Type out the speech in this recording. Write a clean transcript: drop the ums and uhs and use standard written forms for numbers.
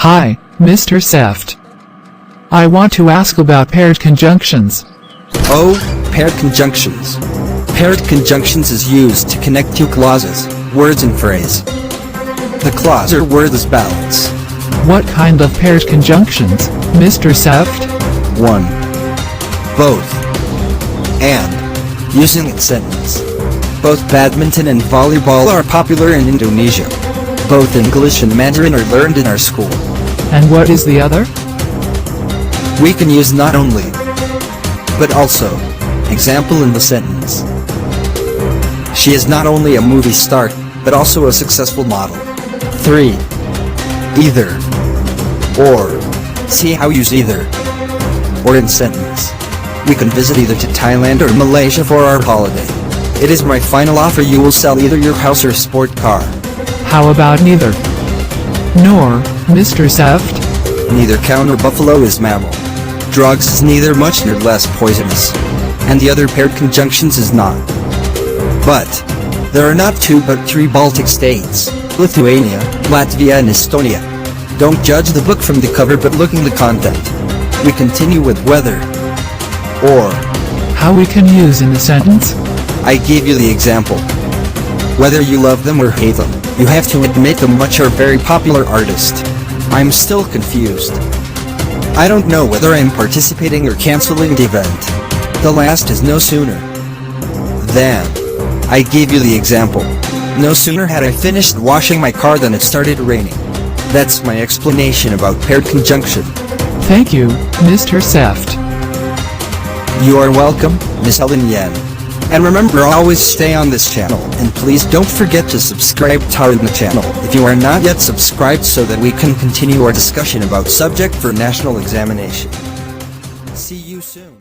Hi, Mr. Seft. I want to ask about paired conjunctions. Oh, paired conjunctions. Paired conjunctions is used to connect two clauses, words and phrase. The clause or word is balance. What kind of paired conjunctions, Mr. Seft? 1. Both. And. Using in sentence. Both badminton and volleyball are popular in Indonesia. Both English and Mandarin are learned in our school. And what is the other? We can use not only, but also. Example in the sentence. She is not only a movie star, but also a successful model. 3. Either. Or. See how use either. Or in sentence. We can visit either to Thailand or Malaysia for our holiday. It is my final offer, you will sell either your house or sport car. How about neither? Nor, Mr. Seft? Neither cow nor buffalo is mammal. Drugs is neither much nor less poisonous. And the other paired conjunctions is not. But. There are not 2 but 3 Baltic states, Lithuania, Latvia and Estonia. Don't judge the book from the cover but look in the content. We continue with whether. Or. How we can use in the sentence? I gave you the example. Whether you love them or hate them, you have to admit them much are very popular artist. I'm still confused. I don't know whether I'm participating or cancelling the event. The last is no sooner than. I gave you the example. No sooner had I finished washing my car than it started raining. That's my explanation about paired conjunction. Thank you, Mr. Seft. You are welcome, Miss Helen Yen. And remember, always stay on this channel, and please don't forget to subscribe to our channel if you are not yet subscribed so that we can continue our discussion about subject for national examination. See you soon.